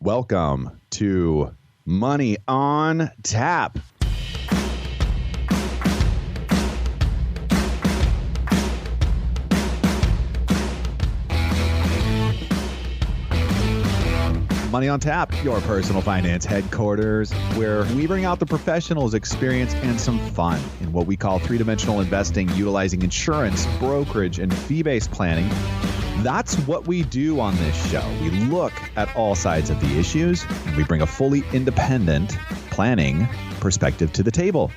Welcome to Money on Tap. Money on Tap, your personal finance headquarters, where we bring out the professionals' experience and some fun in what we call three-dimensional investing, utilizing insurance, brokerage, and fee-based planning. That's what we do on this show. We look at all sides of the issues, and we bring a fully independent planning perspective to the table.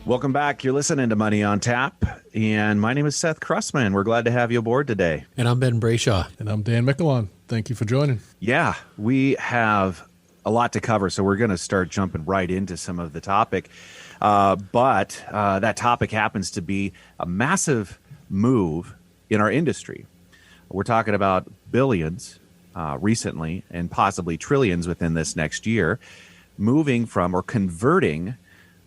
Welcome back. You're listening to Money on Tap, and my name is Seth Krussman. We're glad to have you aboard today. And I'm Ben Brayshaw. And I'm Dan Mickelon. Thank you for joining. Yeah, we have a lot to cover, so we're going to start jumping right into some of the topic. But that topic happens to be a massive move in our industry. We're talking about billions recently and possibly trillions within this next year, moving from or converting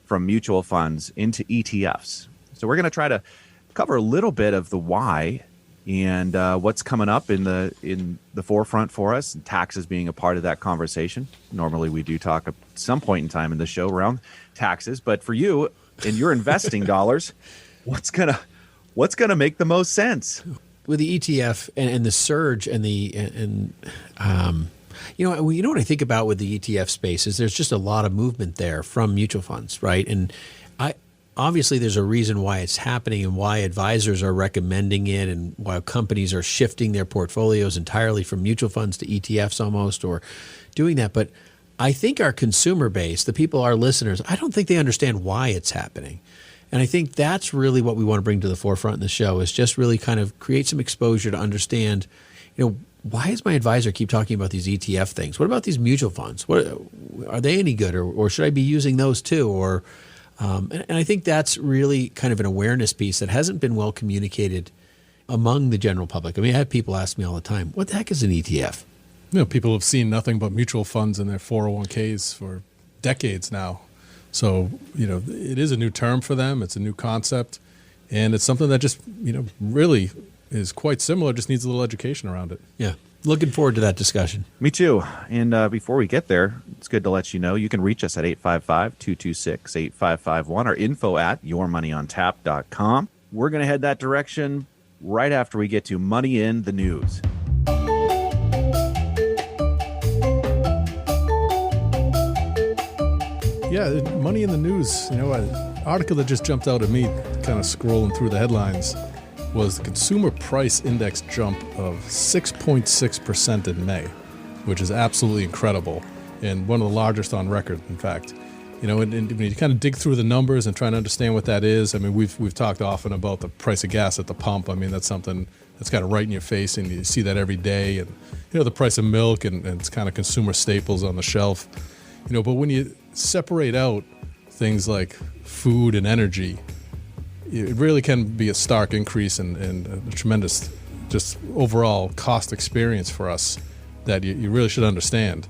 from mutual funds into ETFs. So we're going to try to cover a little bit of the why and what's coming up in the forefront for us, and taxes being a part of that conversation. Normally we do talk at some point in time in the show around taxes, but for you and your investing dollars, what's gonna make the most sense? With the ETF and the surge and you know what I think about with the ETF space is there's just a lot of movement there from mutual funds, right? And obviously there's a reason why it's happening and why advisors are recommending it and why companies are shifting their portfolios entirely from mutual funds to ETFs almost, or doing that. But I think our consumer base, the people, our listeners, I don't think they understand why it's happening. And I think that's really what we want to bring to the forefront in the show, is just really kind of create some exposure to understand, why does my advisor keep talking about these ETF things? What about these mutual funds? What are they any good, or should I be using those too? Or and I think that's really kind of an awareness piece that hasn't been well communicated among the general public. I mean, I have people ask me all the time, what the heck is an ETF? People have seen nothing but mutual funds in their 401ks for decades now. So, it is a new term for them. It's a new concept. And it's something that just, really is quite similar, just needs a little education around it. Yeah. Looking forward to that discussion. Me too. And before we get there, it's good to let you know you can reach us at 855-226-8551 or info@yourmoneyontap.com. We're going to head that direction right after we get to Money in the News. Yeah, Money in the News, an article that just jumped out at me, kind of scrolling through the headlines, was the Consumer Price Index jump of 6.6% in May, which is absolutely incredible, and one of the largest on record, in fact. And when you kind of dig through the numbers and try to understand what that is, I mean, we've talked often about the price of gas at the pump. I mean, that's something that's kind of right in your face, and you see that every day. And, the price of milk and it's kind of consumer staples on the shelf. But when you separate out things like food and energy, it really can be a stark increase and a tremendous just overall cost experience for us that you really should understand.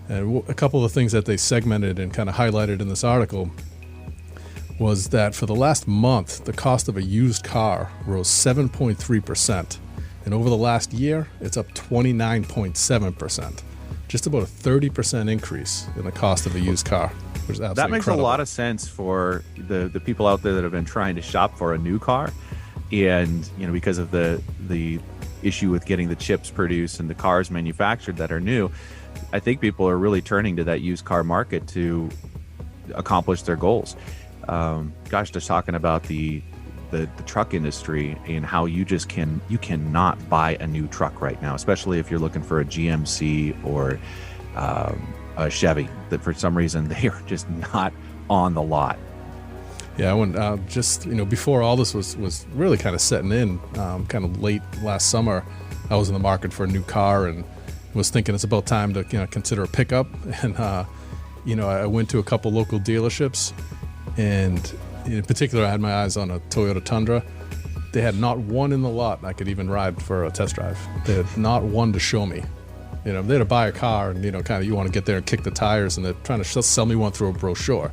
And a couple of the things that they segmented and kind of highlighted in this article was that for the last month, the cost of a used car rose 7.3%. And over the last year, it's up 29.7%. Just about a 30% increase in the cost of a used car, which is absolutely That makes incredible. a lot of sense for the people out there that have been trying to shop for a new car. And, because of the issue with getting the chips produced and the cars manufactured that are new, I think people are really turning to that used car market to accomplish their goals. Just talking about the truck industry and how you cannot buy a new truck right now, especially if you're looking for a GMC or a Chevy, that for some reason they are just not on the lot. Yeah, when before all this was really kind of setting in, kind of late last summer, I was in the market for a new car and was thinking it's about time to consider a pickup. And I went to a couple local dealerships, and in particular, I had my eyes on a Toyota Tundra. They had not one in the lot I could even ride for a test drive. They had not one to show me. They're to buy a car, and you want to get there and kick the tires, and they're trying to sell me one through a brochure.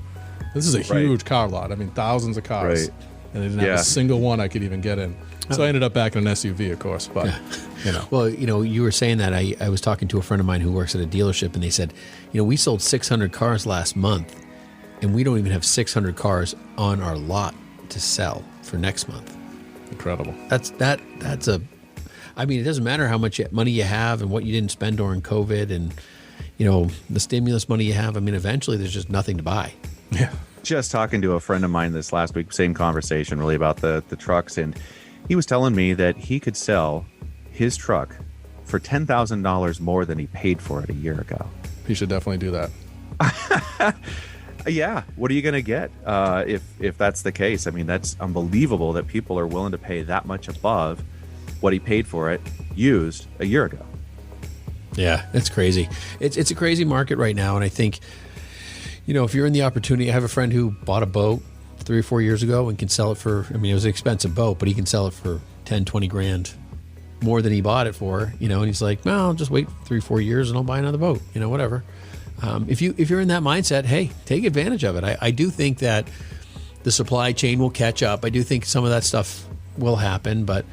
This is a huge car lot. I mean, thousands of cars. Right. and they didn't have a single one I could even get in. So I ended up back in an SUV, of course. But Well, you were saying that. I was talking to a friend of mine who works at a dealership, and they said, we sold 600 cars last month, and we don't even have 600 cars on our lot to sell for next month. Incredible. That's a. I mean, it doesn't matter how much money you have and what you didn't spend during COVID, and the stimulus money you have. I mean, eventually there's just nothing to buy. Yeah. Just talking to a friend of mine this last week, same conversation really about the trucks, and he was telling me that he could sell his truck for $10,000 more than he paid for it a year ago. He should definitely do that. Yeah. What are you going to get if that's the case? I mean, that's unbelievable that people are willing to pay that much above what he paid for it used a year ago. Yeah, it's crazy. It's a crazy market right now, and I think, if you're in the opportunity, I have a friend who bought a boat 3 or 4 years ago and can sell it for, it was an expensive boat, but he can sell it for 10, 20 grand more than he bought it for, and he's like, well, I'll just wait 3, 4 years and I'll buy another boat, whatever. If you're in that mindset, hey, take advantage of it. I do think that the supply chain will catch up. I do think some of that stuff will happen, but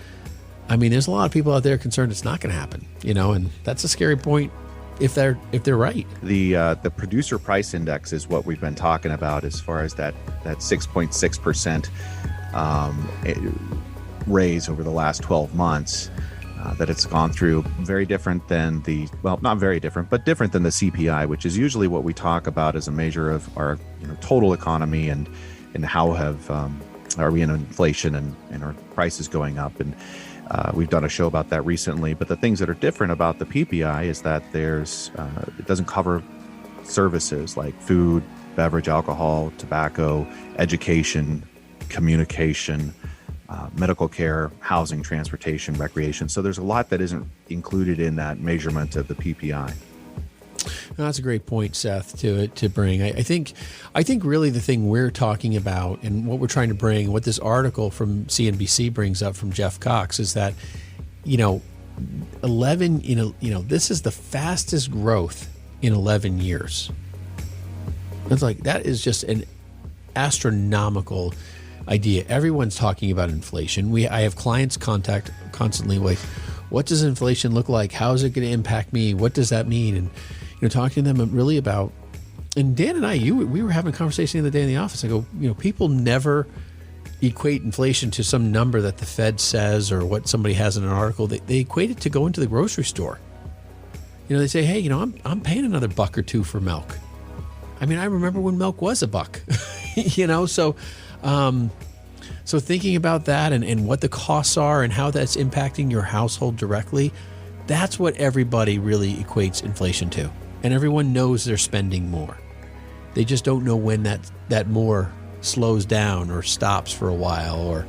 I mean, there's a lot of people out there concerned it's not going to happen, and that's a scary point if they're right. The producer price index is what we've been talking about as far as that 6.6% raise over the last 12 months. That it's gone through, very different than not very different, but different than the CPI, which is usually what we talk about as a measure of our total economy and how are we in inflation and our prices going up. And we've done a show about that recently. But the things that are different about the PPI is that it doesn't cover services like food, beverage, alcohol, tobacco, education, communication, medical care, housing, transportation, recreation. So there's a lot that isn't included in that measurement of the PPI. That's a great point, Seth, to bring. I think really the thing we're talking about and what we're trying to bring, what this article from CNBC brings up from Jeff Cox is that, 11, this is the fastest growth in 11 years. It's like, that is just an astronomical idea. Everyone's talking about inflation. I have clients contact constantly like, what does inflation look like? How is it going to impact me? What does that mean? And talking to them really about, and Dan and I, we were having a conversation the other day in the office. I go, people never equate inflation to some number that the Fed says or what somebody has in an article. They equate it to go into the grocery store. They say, hey, I'm paying another $1 or $2 for milk. I mean, I remember when milk was $1, So thinking about that and what the costs are and how that's impacting your household directly, that's what everybody really equates inflation to. And everyone knows they're spending more. They just don't know when that more slows down or stops for a while, or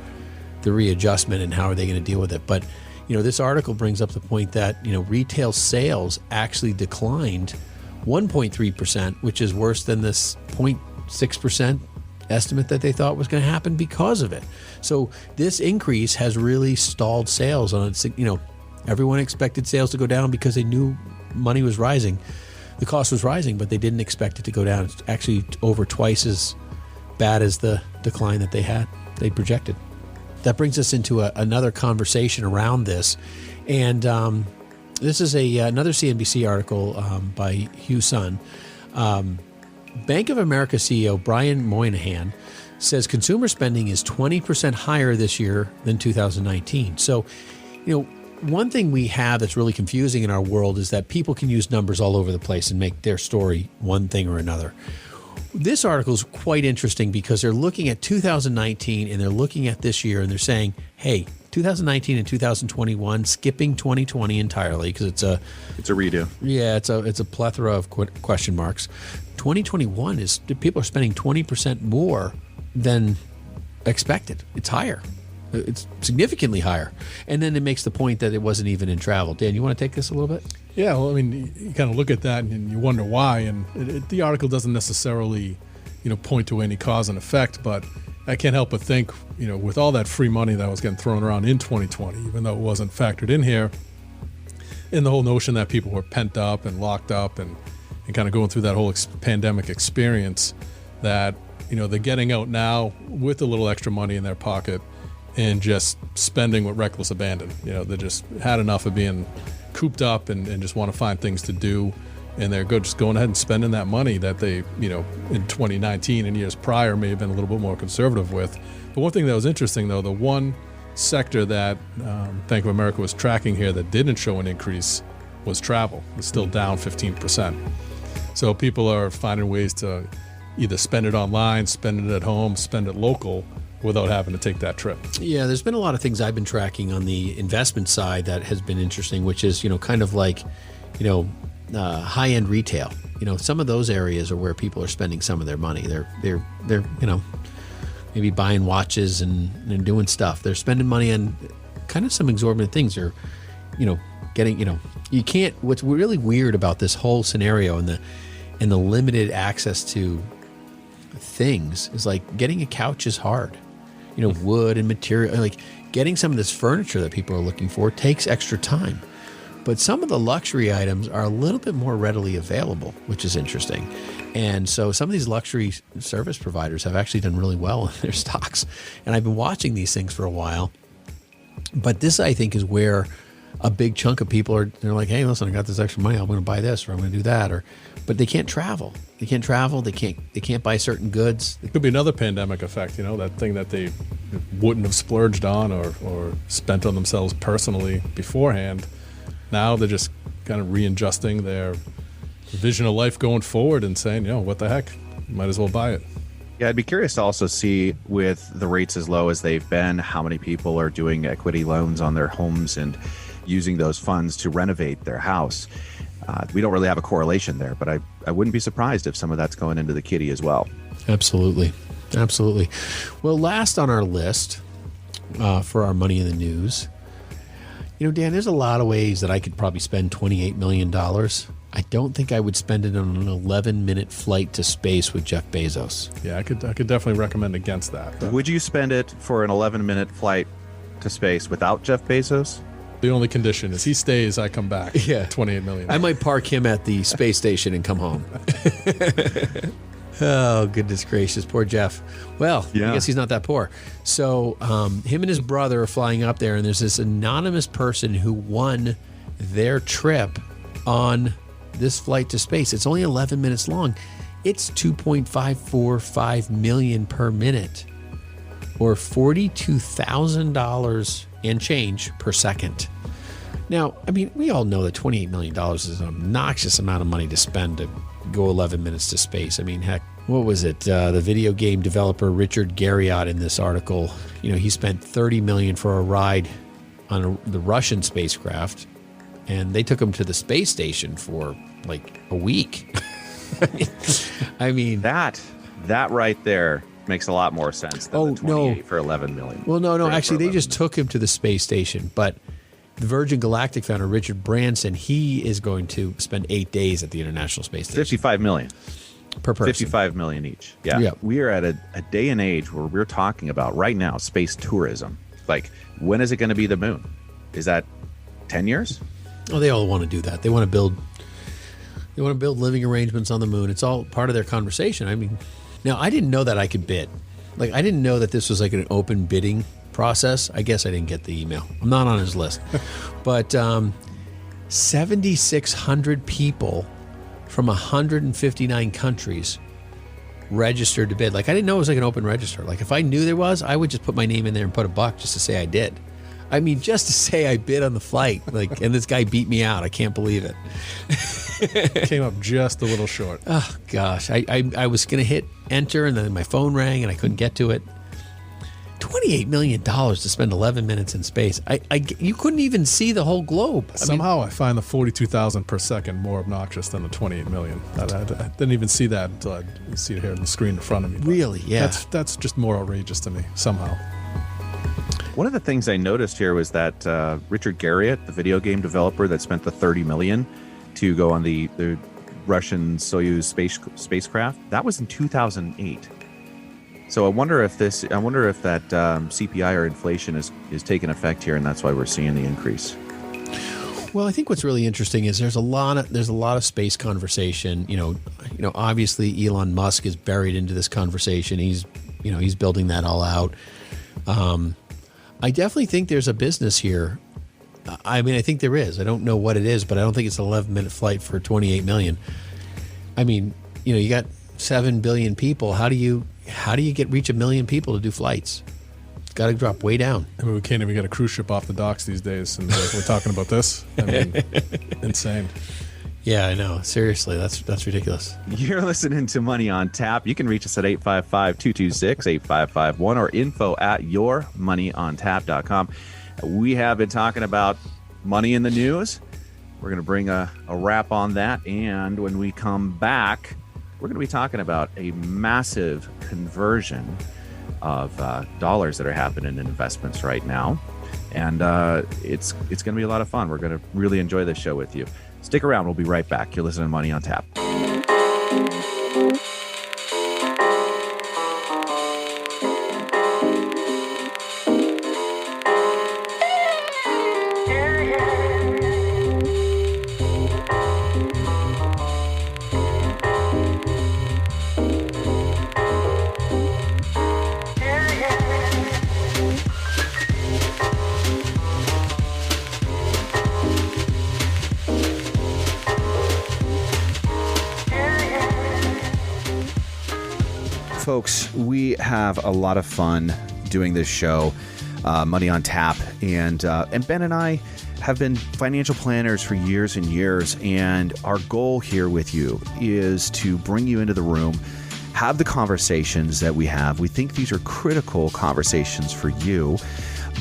the readjustment and how are they going to deal with it. But, this article brings up the point that, retail sales actually declined 1.3%, which is worse than this 0.6% estimate that they thought was going to happen because of it. So this increase has really stalled sales on it. Everyone expected sales to go down because they knew money was rising. The cost was rising, but they didn't expect it to go down. It's actually over twice as bad as the decline that they projected. That brings us into another conversation around this. And this is another CNBC article by Hugh Sun. Bank of America CEO Brian Moynihan says consumer spending is 20% higher this year than 2019. So, one thing we have that's really confusing in our world is that people can use numbers all over the place and make their story one thing or another. This article is quite interesting because they're looking at 2019 and they're looking at this year and they're saying, hey, 2019 and 2021, skipping 2020 entirely because it's a redo. Yeah, it's a plethora of question marks. 2021 is people are spending 20% more than expected. It's higher. It's significantly higher. And then it makes the point that it wasn't even in travel. Dan, you want to take this a little bit? Yeah, well, I mean, you kind of look at that and you wonder why. And the article doesn't necessarily, point to any cause and effect. But I can't help but think, with all that free money that was getting thrown around in 2020, even though it wasn't factored in here, in the whole notion that people were pent up and locked up and kind of going through that whole pandemic experience, that they're getting out now with a little extra money in their pocket and just spending with reckless abandon. They just had enough of being cooped up and just want to find things to do. And they're just going ahead and spending that money that they, in 2019 and years prior may have been a little bit more conservative with. But one thing that was interesting, though, the one sector that Bank of America was tracking here that didn't show an increase was travel. It's still down 15%. So people are finding ways to either spend it online, spend it at home, spend it local without having to take that trip. Yeah, there's been a lot of things I've been tracking on the investment side that has been interesting, which is, kind of like, high-end retail. Some of those areas are where people are spending some of their money. They're maybe buying watches and doing stuff. They're spending money on kind of some exorbitant things. They're, getting, you can't. What's really weird about this whole scenario and the limited access to things is like getting a couch is hard. Wood and material, like getting some of this furniture that people are looking for takes extra time. But some of the luxury items are a little bit more readily available, which is interesting. And so some of these luxury service providers have actually done really well in their stocks. And I've been watching these things for a while. But this, I think, is where a big chunk of people they're like, hey, listen, I got this extra money. I'm going to buy this or I'm going to do that. But they can't travel. They can't travel. They can't buy certain goods. It could be another pandemic effect, that thing that they wouldn't have splurged on or spent on themselves personally beforehand. Now they're just kind of readjusting their vision of life going forward and saying, what the heck, might as well buy it. Yeah, I'd be curious to also see, with the rates as low as they've been, how many people are doing equity loans on their homes and using those funds to renovate their house. We don't really have a correlation there, but I wouldn't be surprised if some of that's going into the kitty as well. Absolutely. Well, last on our list for our money in the news, Dan, there's a lot of ways that I could probably spend $28 million. I don't think I would spend it on an 11-minute flight to space with Jeff Bezos. Yeah, I could definitely recommend against that. Would you spend it for an 11-minute flight to space without Jeff Bezos? The only condition is he stays, I come back. Yeah. $28 million. I might park him at the space station and come home. Oh, goodness gracious. Poor Jeff. Well, yeah. I guess he's not that poor. So him and his brother are flying up there, and there's this anonymous person who won their trip on this flight to space. It's only 11 minutes long. It's $2.545 million per minute, or $42,000 and change per second. Now, I mean, we all know that $28 million is an obnoxious amount of money to spend to go 11 minutes to space. I mean, heck, what was it? The video game developer Richard Garriott in this article, he spent $30 million for a ride on the Russian spacecraft, and they took him to the space station for like a week. I mean that right there makes a lot more sense than the 28 for 11 million. Well, no, actually, they just took him to the space station, but the Virgin Galactic founder, Richard Branson, he is going to spend 8 days at the International Space Station. 55 million. Per person. 55 million each. Yeah. Yep. We are at a day and age where we're talking about right now space tourism. Like, when is it going to be the moon? Is that 10 years? Oh, they all want to do that. They want to build living arrangements on the moon. It's all part of their conversation. I mean, now I didn't know that I could bid. Like, I didn't know that this was like an open bidding process. I guess I didn't get the email. I'm not on his list. But 7,600 people from 159 countries registered to bid. Like, I didn't know it was like an open register. Like, if I knew there was, I would just put my name in there and put $1 just to say I did. I mean, just to say I bid on the flight. Like, and this guy beat me out. I can't believe it. Came up just a little short. Oh, gosh. I was going to hit enter, and then my phone rang, and I couldn't get to it. $28 million to spend 11 minutes in space. You couldn't even see the whole globe. Somehow I find the 42,000 per second more obnoxious than the 28 million. I didn't even see that until I see it here on the screen in front of me. Really? Yeah. That's just more outrageous to me, somehow. One of the things I noticed here was that Richard Garriott, the video game developer that spent the $30 million to go on the Russian Soyuz spacecraft, that was in 2008. So I wonder if that CPI or inflation is taking effect here, and that's why we're seeing the increase. Well, I think what's really interesting is there's a lot of space conversation. Obviously Elon Musk is buried into this conversation. He's building that all out. I definitely think there's a business here. I mean, I think there is. I don't know what it is, but I don't think it's an 11-minute flight for 28 million. I mean, you got 7 billion people. How do you reach 1 million people to do flights? It's got to drop way down. I mean, we can't even get a cruise ship off the docks these days, and we're talking about this. I mean, insane. Yeah, I know. Seriously, that's ridiculous. You're listening to Money on Tap. You can reach us at 855-226-8551 or info@yourmoneyontap.com. We have been talking about money in the news. We're going to bring a wrap on that. And when we come back, we're going to be talking about a massive conversion of dollars that are happening in investments right now. And it's going to be a lot of fun. We're going to really enjoy this show with you. Stick around. We'll be right back. You're listening to Money on Tap. Folks, we have a lot of fun doing this show, Money on Tap, and Ben and I have been financial planners for years and years, and our goal here with you is to bring you into the room, have the conversations that we have. We think these are critical conversations for you,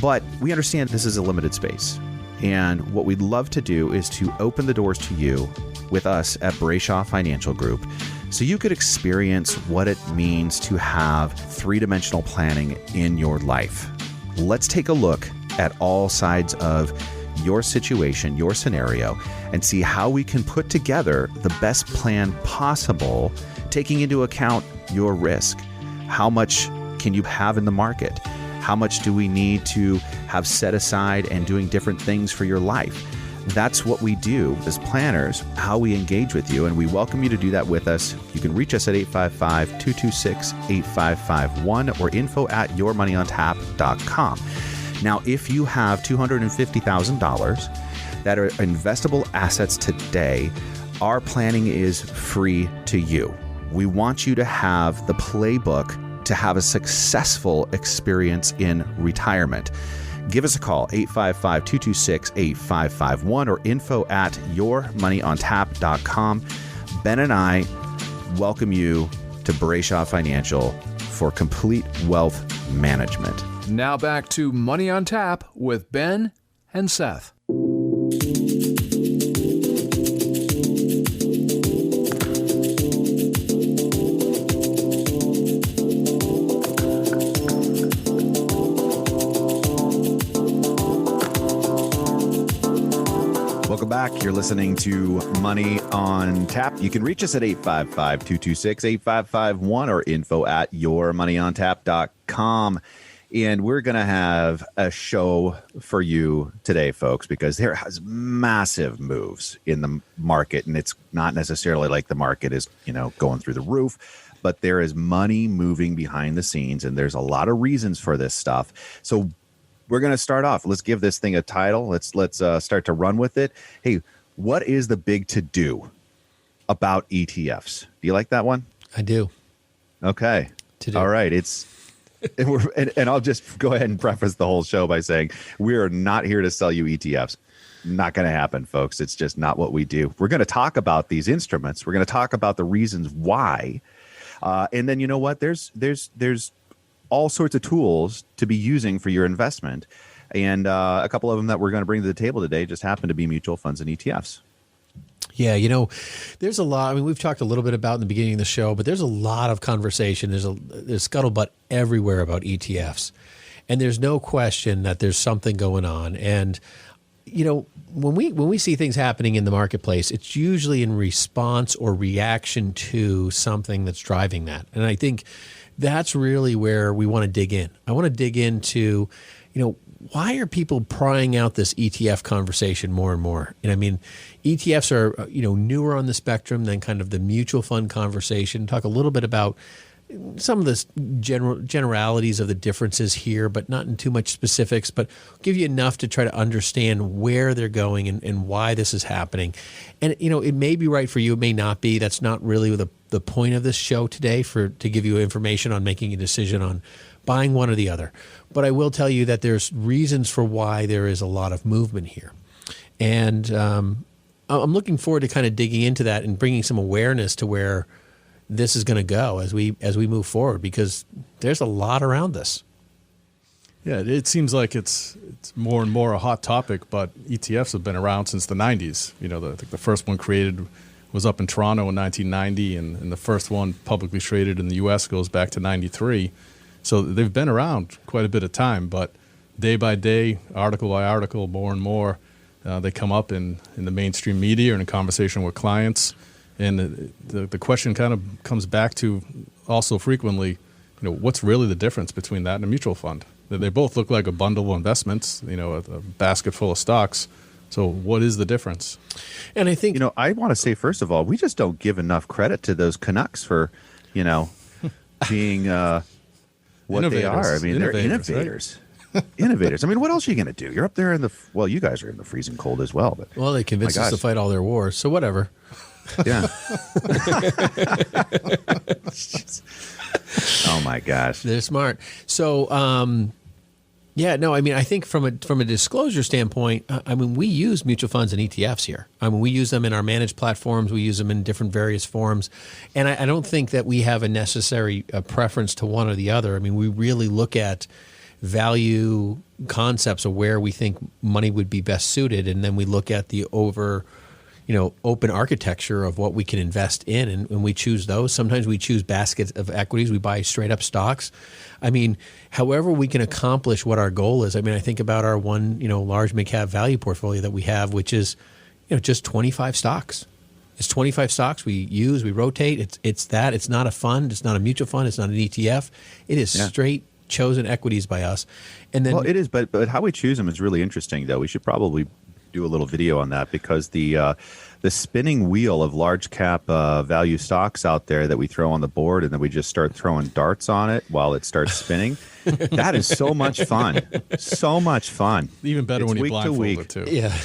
but we understand this is a limited space, and what we'd love to do is to open the doors to you with us at Brayshaw Financial Group, so you could experience what it means to have three-dimensional planning in your life. Let's take a look at all sides of your situation, your scenario, and see how we can put together the best plan possible, taking into account your risk. How much can you have in the market? How much do we need to have set aside and doing different things for your life? That's what we do as planners, how we engage with you, and we welcome you to do that with us. You can reach us at 855-226-8551 or info@yourmoneyontap.com. Now, if you have $250,000 that are investable assets today, our planning is free to you. We want you to have the playbook to have a successful experience in retirement. Give us a call, 855-226-8551 or info@yourmoneyontap.com. Ben and I welcome you to Brayshaw Financial for complete wealth management. Now back to Money on Tap with Ben and Seth. Welcome back. You're listening to Money on Tap. You can reach us at 855-226-8551 or info@yourmoneyontap.com. And we're going to have a show for you today, folks, because there has massive moves in the market. And it's not necessarily like the market is, going through the roof, but there is money moving behind the scenes. And there's a lot of reasons for this stuff. So we're going to start off. Let's give this thing a title. Let's start to run with it. Hey, what is the big to-do about ETFs? Do you like that one? I do. Okay. To-do. All right. And I'll just go ahead and preface the whole show by saying we are not here to sell you ETFs. Not going to happen, folks. It's just not what we do. We're going to talk about these instruments. We're going to talk about the reasons why. And then you know what? There's all sorts of tools to be using for your investment. And a couple of them that we're going to bring to the table today just happen to be mutual funds and ETFs. Yeah, there's a lot. I mean, we've talked a little bit about in the beginning of the show, but there's a lot of conversation. There's scuttlebutt everywhere about ETFs. And there's no question that there's something going on. And, when we see things happening in the marketplace, it's usually in response or reaction to something that's driving that. And I think that's really where we want to dig in. I want to dig into, why are people prying out this ETF conversation more and more? And I mean, ETFs are, newer on the spectrum than kind of the mutual fund conversation. Talk a little bit about some of the generalities of the differences here, but not in too much specifics, but give you enough to try to understand where they're going and why this is happening. And, it may be right for you, it may not be. That's not really the point of this show today, to give you information on making a decision on buying one or the other. But I will tell you that there's reasons for why there is a lot of movement here. And I'm looking forward to kind of digging into that and bringing some awareness to where this is going to go as we move forward, because there's a lot around this. Yeah, it seems like it's more and more a hot topic, but ETFs have been around since the 90s. I think the first one created was up in Toronto in 1990, and the first one publicly traded in the U.S. goes back to 93. So they've been around quite a bit of time, but day by day, article by article, more and more, they come up in the mainstream media and in conversation with clients. And the question kind of comes back to also frequently, what's really the difference between that and a mutual fund? They both look like a bundle of investments, a basket full of stocks. So what is the difference? And I think, I want to say, first of all, we just don't give enough credit to those Canucks for, being what they are. I mean, they're innovators. Right? Innovators. I mean, what else are you going to do? You're up there you guys are in the freezing cold as well. But they convinced us to fight all their wars, so whatever. Yeah. Oh my gosh, they're smart. So, I think from a disclosure standpoint, we use mutual funds and ETFs here. We use them in our managed platforms. We use them in different various forms, and I don't think that we have a necessary preference to one or the other. We really look at value concepts of where we think money would be best suited, and then we look at the open architecture of what we can invest in, and we choose those. Sometimes we choose baskets of equities. We buy straight up stocks. However we can accomplish what our goal is. I think about our one, large mid-cap value portfolio that we have, which is, just 25 stocks. It's 25 stocks we use, we rotate. It's that. It's not a fund. It's not a mutual fund. It's not an ETF. It is straight chosen equities by us. And then, it is, but how we choose them is really interesting, though. We should probably do a little video on that, because the spinning wheel of large cap value stocks out there that we throw on the board and then we just start throwing darts on it while it starts spinning, that is so much fun. So much fun. Even better when you blindfold it too. Yeah.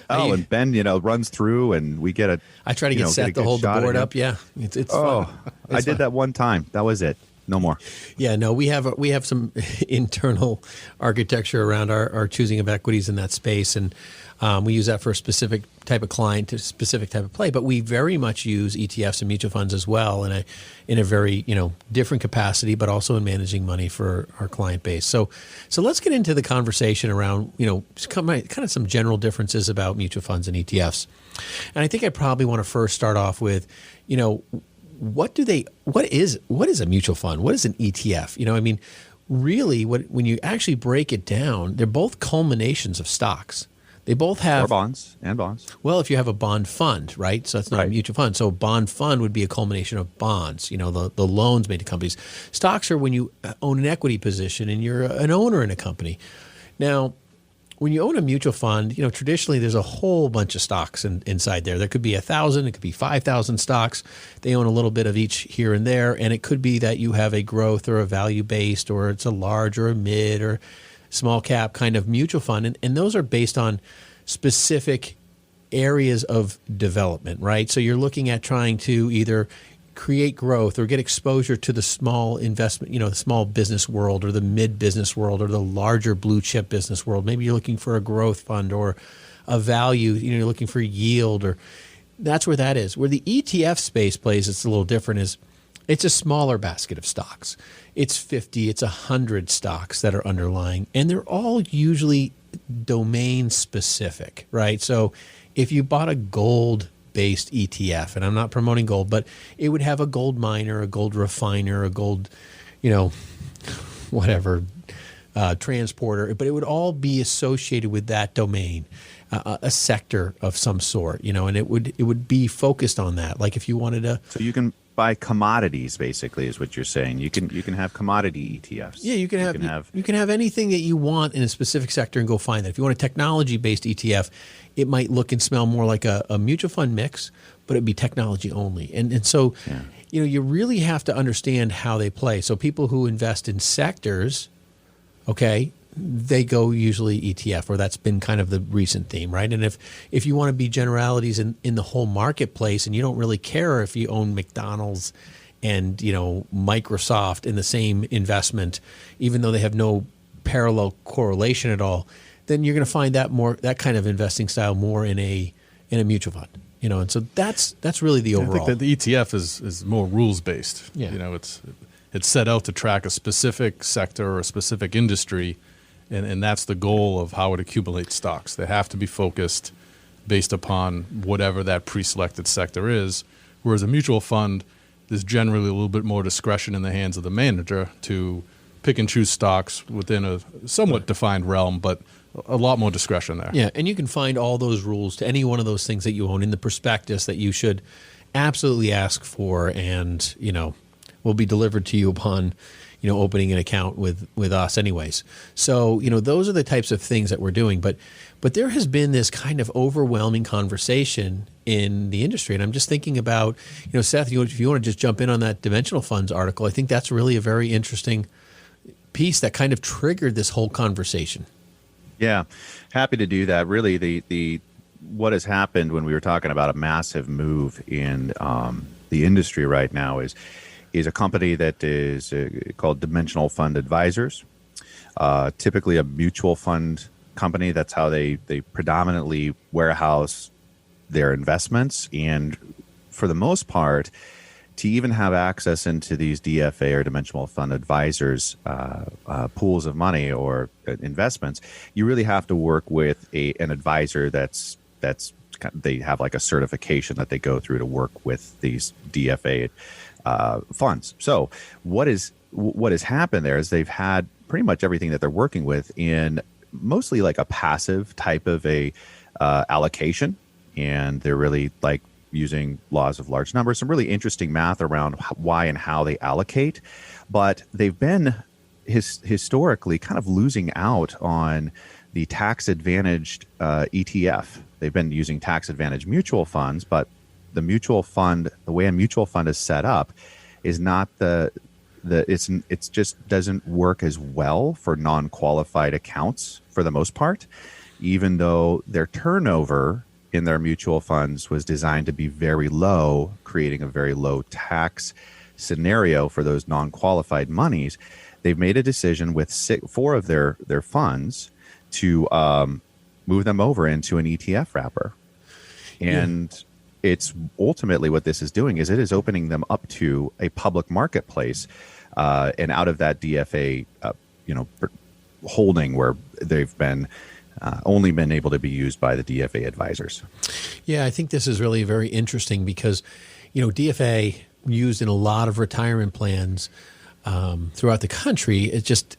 And Ben, runs through and we get I try to get Seth to hold the board up. Yeah. It's fun. I did that one time. That was it. No more. Yeah, no, we have some internal architecture around our choosing of equities in that space, and we use that for a specific type of client, a specific type of play. But we very much use ETFs and mutual funds as well in a very different capacity, but also in managing money for our client base. So let's get into the conversation around kind of some general differences about mutual funds and ETFs. And I think I probably want to first start off with what is a mutual fund? What is an ETF? Really, when you actually break it down, they're both culminations of stocks. They both have... Or bonds. Well, if you have a bond fund, right? So that's not a mutual fund. So a bond fund would be a culmination of bonds, the loans made to companies. Stocks are when you own an equity position and you're an owner in a company. Now, when you own a mutual fund, traditionally there's a whole bunch of stocks inside there. There could be 1,000, it could be 5,000 stocks. They own a little bit of each here and there, and it could be that you have a growth or a value-based, or it's a large or a mid or small cap kind of mutual fund, and those are based on specific areas of development, right? So you're looking at trying to either create growth or get exposure to the small investment, the small business world or the mid business world or the larger blue chip business world. Maybe you're looking for a growth fund or a value, you're looking for yield, or that's where that is. Where the ETF space plays, it's a little different, is it's a smaller basket of stocks. It's 50, it's 100 stocks that are underlying, and they're all usually domain specific, right? So if you bought a gold-based ETF, and I'm not promoting gold, but it would have a gold miner, a gold refiner, a gold, transporter, but it would all be associated with that domain. a sector of some sort, and it would be focused on that. Like if you wanted to, So you can buy commodities, basically, is what you're saying. You can have commodity ETFs. yeah, you can have anything that you want in a specific sector and go find that. If you want a technology-based ETF, it might look and smell more like a mutual fund mix, but it'd be technology only. And so, you really have to understand how they play. So people who invest in sectors, okay, they go usually ETF, or that's been kind of the recent theme, right? And if you want to be generalities in the whole marketplace, and you don't really care if you own McDonald's and Microsoft in the same investment, even though they have no parallel correlation at all, then you're going to find that kind of investing style more in a mutual fund. And so that's really the overall. I think that the ETF is more rules based. Yeah. It's set out to track a specific sector or a specific industry, and that's the goal of how it accumulates stocks. They have to be focused based upon whatever that pre-selected sector is, whereas a mutual fund, there's generally a little bit more discretion in the hands of the manager to pick and choose stocks within a somewhat defined realm, but a lot more discretion there. Yeah, and you can find all those rules to any one of those things that you own in the prospectus that you should absolutely ask for, and will be delivered to you upon opening an account with us anyways. So those are the types of things that we're doing, but there has been this kind of overwhelming conversation in the industry, and I'm just thinking about Seth, if you want to just jump in on that dimensional funds article, I think that's really a very interesting piece that kind of triggered this whole conversation. Yeah, happy to do that. Really, the what has happened when we were talking about a massive move in the industry right now is a company that is called Dimensional Fund Advisors, typically a mutual fund company. That's how they predominantly warehouse their investments. And for the most part, to even have access into these DFA or Dimensional Fund Advisors pools of money or investments, you really have to work with an advisor that's they have like a certification that they go through to work with these DFA funds. So what has happened there is they've had pretty much everything that they're working with in mostly like a passive type of a allocation, and they're really like using laws of large numbers, some really interesting math around why and how they allocate. But they've been historically kind of losing out on the tax-advantaged ETF. They've been using tax-advantaged mutual funds, but the mutual fund, the way a mutual fund is set up, is not it's just doesn't work as well for non-qualified accounts for the most part, even though their turnover in their mutual funds was designed to be very low, creating a very low tax scenario for those non-qualified monies. They've made a decision with 4 of their funds to move them over into an ETF wrapper. And it's ultimately what this is doing is it is opening them up to a public marketplace, and out of that DFA, holding where they've been only been able to be used by the DFA advisors. Yeah, I think this is really very interesting because, DFA used in a lot of retirement plans throughout the country. It just,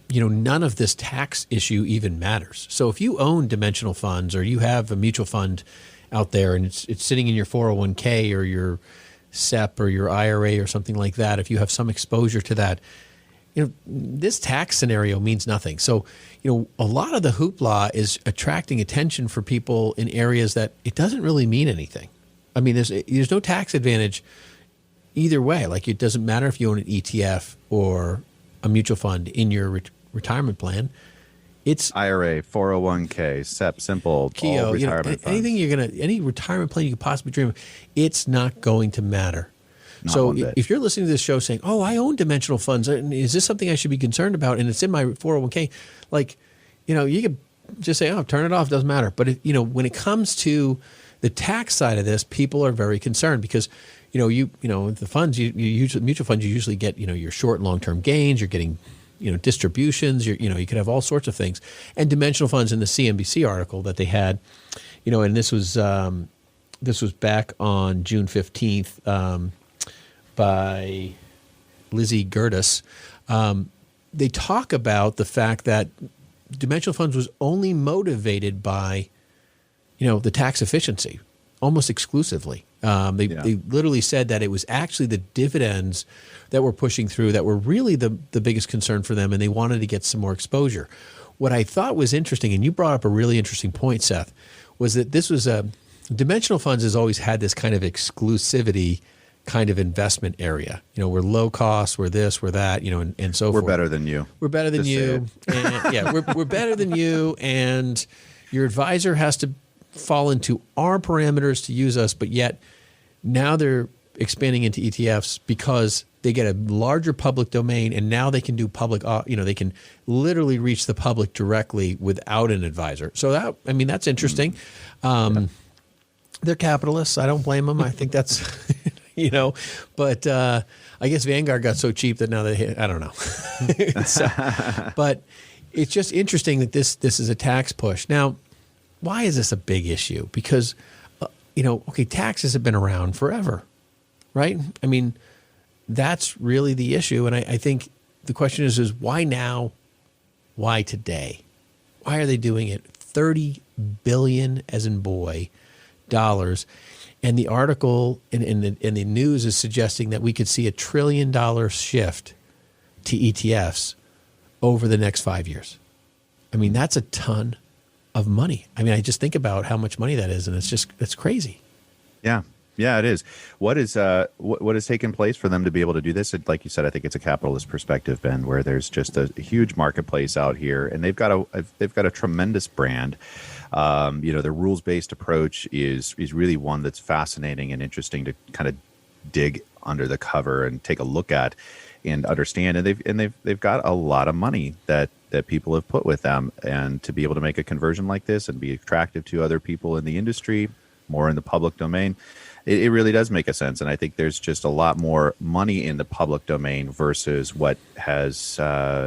none of this tax issue even matters. So if you own dimensional funds or you have a mutual fund out there and it's sitting in your 401k or your SEP or your IRA or something like that, if you have some exposure to that, this tax scenario means nothing. So, a lot of the hoopla is attracting attention for people in areas that it doesn't really mean anything. I mean, there's no tax advantage either way. Like, it doesn't matter if you own an ETF or a mutual fund in your retirement plan. It's IRA, 401k, SEP, simple, Keogh, all retirement funds. Any retirement plan you could possibly dream of, it's not going to matter. Not so one bit. if you're listening to this show saying, "Oh, I own dimensional funds. Is this something I should be concerned about?" and it's in my 401k, you could just say, "Oh, turn it off. Doesn't matter." But when it comes to the tax side of this, people are very concerned because the funds you usually mutual funds you usually get your short and long term gains. You're getting distributions. You could have all sorts of things. And dimensional funds in the CNBC article that they had, and this was back on June 15th. By Lizzie Gertis, they talk about the fact that dimensional funds was only motivated by the tax efficiency almost exclusively. They literally said that it was actually the dividends that were pushing through that were really the biggest concern for them, and they wanted to get some more exposure. What I thought was interesting, and you brought up a really interesting point, Seth, was that this was dimensional funds has always had this kind of exclusivity kind of investment area. We're low cost, we're this, we're that, and so forth. We're better than you. We're better than you. And, we're better than you, and your advisor has to fall into our parameters to use us, but yet now they're expanding into ETFs because they get a larger public domain, and now they can do public, they can literally reach the public directly without an advisor. So that's interesting. They're capitalists. I don't blame them. I think that's, but I guess Vanguard got so cheap that now I don't know. But it's just interesting that this is a tax push. Now, why is this a big issue? Because, taxes have been around forever, right? I mean, that's really the issue. And I think the question is why now? Why today? Why are they doing it? $30 billion, as in boy, dollars. And the article in the news is suggesting that we could see $1 trillion shift to ETFs over the next 5 years. I mean, that's a ton of money. I mean, I just think about how much money that is, and it's crazy. Yeah, it is. What has taken place for them to be able to do this? Like you said, I think it's a capitalist perspective, Ben, where there's just a huge marketplace out here, and they've got a tremendous brand. Their rules-based approach is really one that's fascinating and interesting to kind of dig under the cover and take a look at and understand. And they've got a lot of money that people have put with them, and to be able to make a conversion like this and be attractive to other people in the industry, more in the public domain, it really does make a sense. And I think there's just a lot more money in the public domain versus what has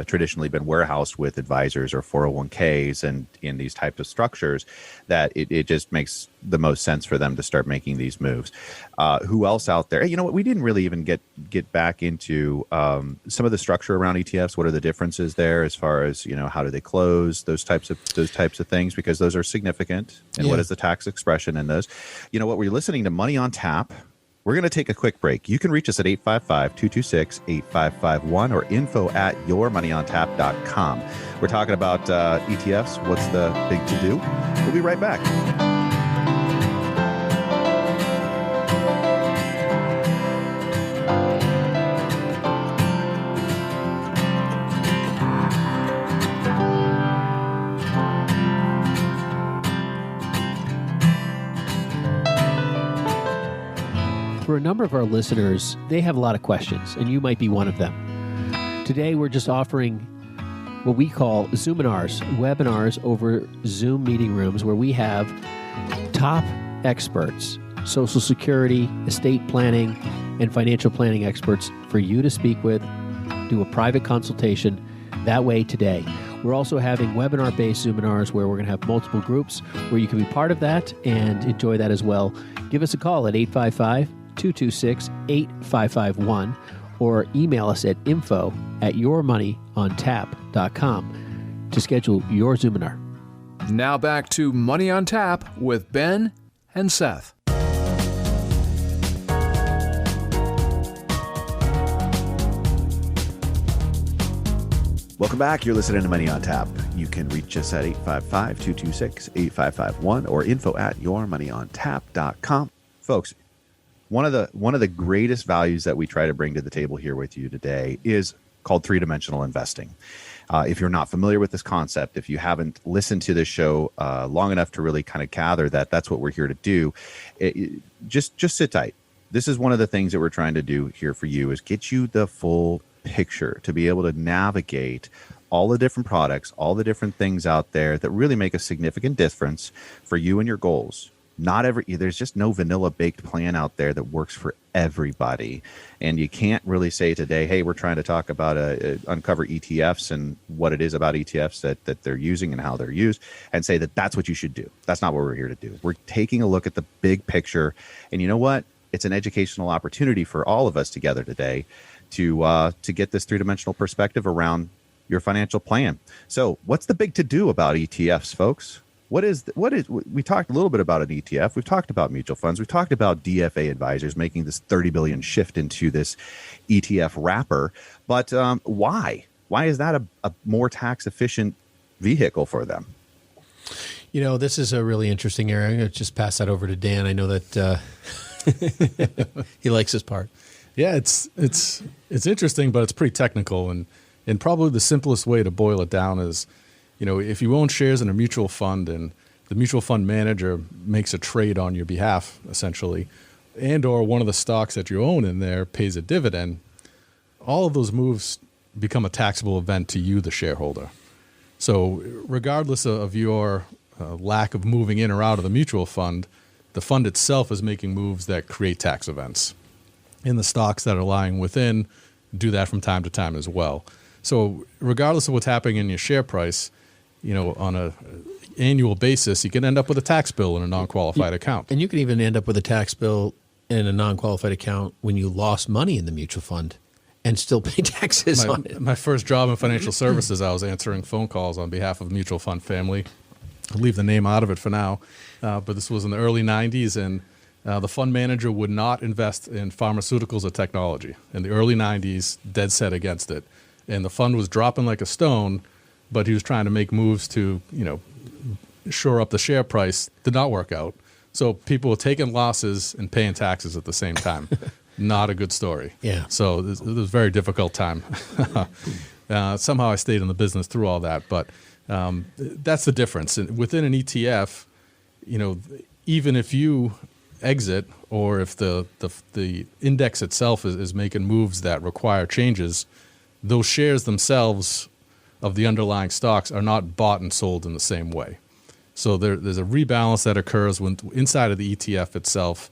traditionally been warehoused with advisors or 401ks and in these types of structures, that it just makes the most sense for them to start making these moves. Who else out there? You know what? We didn't really even get back into some of the structure around ETFs. What are the differences there as far as, how do they close, those types of things, because those are significant. And what is the tax expression in those? You know what? We're listening to Money on Tap. We're going to take a quick break. You can reach us at 855-226-8551 or info@yourmoneyontap.com. We're talking about ETFs. What's the big to-do? We'll be right back. For a number of our listeners, they have a lot of questions, and you might be one of them. Today, we're just offering what we call Zoominars, webinars over Zoom meeting rooms, where we have top experts, Social Security, estate planning, and financial planning experts for you to speak with, do a private consultation that way today. We're also having webinar-based Zoominars where we're going to have multiple groups where you can be part of that and enjoy that as well. Give us a call at 855-226-8551 or email us at info@yourmoneyontap.com to schedule your Zoominar. Now back to Money on Tap with Ben and Seth. Welcome back. You're listening to Money on Tap. You can reach us at 855-226-8551 or info@yourmoneyontap.com. Folks, one of the greatest values that we try to bring to the table here with you today is called three-dimensional investing. If you're not familiar with this concept, if you haven't listened to this show long enough to really kind of gather that that's what we're here to do, just sit tight. This is one of the things that we're trying to do here for you, is get you the full picture to be able to navigate all the different products, all the different things out there that really make a significant difference for you and your goals. There's just no vanilla baked plan out there that works for everybody. And you can't really say today, hey, we're trying to talk about uncover ETFs and what it is about ETFs that they're using and how they're used, and say that that's what you should do. That's not what we're here to do. We're taking a look at the big picture. And you know what? It's an educational opportunity for all of us together today to get this three-dimensional perspective around your financial plan. So what's the big to-do about ETFs, folks? We talked a little bit about an ETF. We've talked about mutual funds. We've talked about DFA advisors making this 30 billion shift into this ETF wrapper. But why? Why is that a more tax efficient vehicle for them? This is a really interesting area. I'm going to just pass that over to Dan. I know that he likes this part. Yeah, it's interesting, but it's pretty technical, and probably the simplest way to boil it down is, if you own shares in a mutual fund and the mutual fund manager makes a trade on your behalf, essentially, and or one of the stocks that you own in there pays a dividend, all of those moves become a taxable event to you, the shareholder. So regardless of your lack of moving in or out of the mutual fund, the fund itself is making moves that create tax events. And the stocks that are lying within do that from time to time as well. So regardless of what's happening in your share price, on a annual basis, you can end up with a tax bill in a non-qualified account. And you can even end up with a tax bill in a non-qualified account when you lost money in the mutual fund and still pay taxes on it. My first job in financial services, I was answering phone calls on behalf of a mutual fund family. I'll leave the name out of it for now. But this was in the early 90s, and the fund manager would not invest in pharmaceuticals or technology. In the early 90s, dead set against it. And the fund was dropping like a stone, but he was trying to make moves to, shore up the share price. Did not work out. So people were taking losses and paying taxes at the same time. Not a good story. Yeah. So it was a very difficult time. Somehow I stayed in the business through all that, but that's the difference. Within an ETF, even if you exit or if the index itself is making moves that require changes, those shares themselves of the underlying stocks are not bought and sold in the same way. So there's a rebalance that occurs inside of the ETF itself,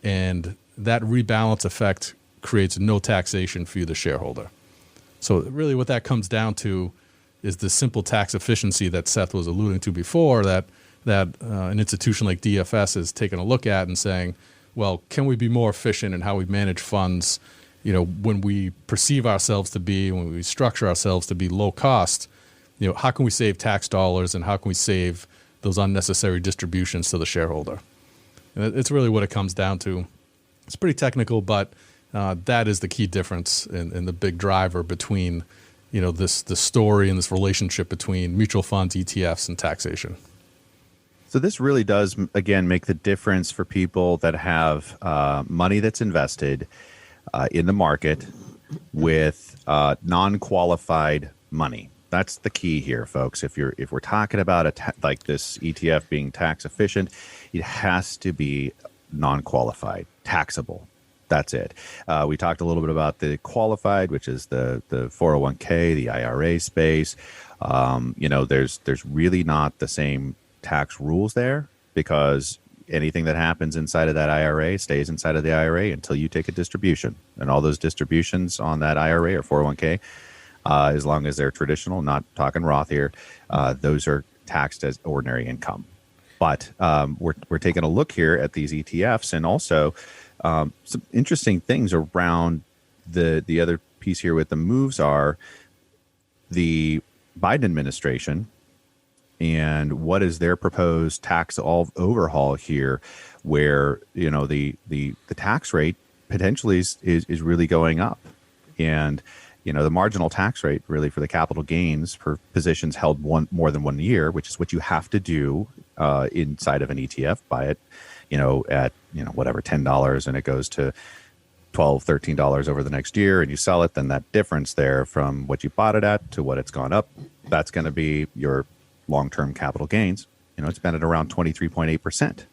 and that rebalance effect creates no taxation for you, the shareholder. So really what that comes down to is the simple tax efficiency that Seth was alluding to before, that an institution like DFS is taking a look at and saying, well, can we be more efficient in how we manage funds? When we perceive ourselves to be, when we structure ourselves to be low cost, how can we save tax dollars and how can we save those unnecessary distributions to the shareholder? And it's really what it comes down to. It's pretty technical, but that is the key difference and the big driver between, this story and this relationship between mutual funds, ETFs, and taxation. So this really does, again, make the difference for people that have money that's invested in the market with non-qualified money. That's the key here, folks. If we're talking about like this ETF being tax efficient, it has to be non-qualified, taxable. That's it. We talked a little bit about the qualified, which is the 401k, the IRA space. There's really not the same tax rules there, because anything that happens inside of that IRA stays inside of the IRA until you take a distribution. And all those distributions on that IRA or 401k, as long as they're traditional, not talking Roth here, those are taxed as ordinary income. But we're taking a look here at these ETFs, and also some interesting things around the other piece here with the moves are the Biden administration and what is their proposed tax overhaul here, where the tax rate potentially is really going up, and the marginal tax rate really for the capital gains for positions held more than 1 year, which is what you have to do inside of an ETF, buy it at whatever $10 and it goes to $12, $13 over the next year, and you sell it, then that difference there from what you bought it at to what it's gone up, that's going to be your long-term capital gains. It's been at around 23.8%.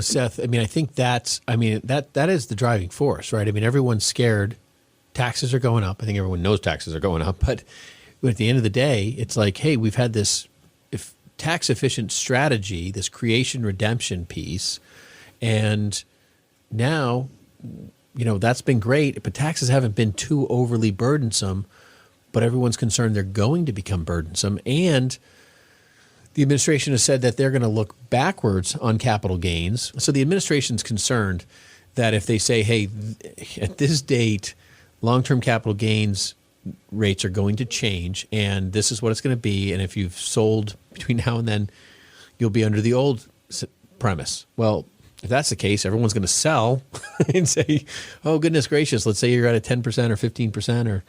Seth, I think that is the driving force, right? Everyone's scared. Taxes are going up. I think everyone knows taxes are going up, but at the end of the day, it's like, hey, we've had this tax efficient strategy, this creation redemption piece, and now, that's been great, but taxes haven't been too overly burdensome, but everyone's concerned they're going to become burdensome. And the administration has said that they're going to look backwards on capital gains. So the administration's concerned that if they say, hey, at this date, long-term capital gains rates are going to change, and this is what it's going to be. And if you've sold between now and then, you'll be under the old premise. Well, if that's the case, everyone's going to sell and say, oh, goodness gracious, let's say you're at a 10% or 15% or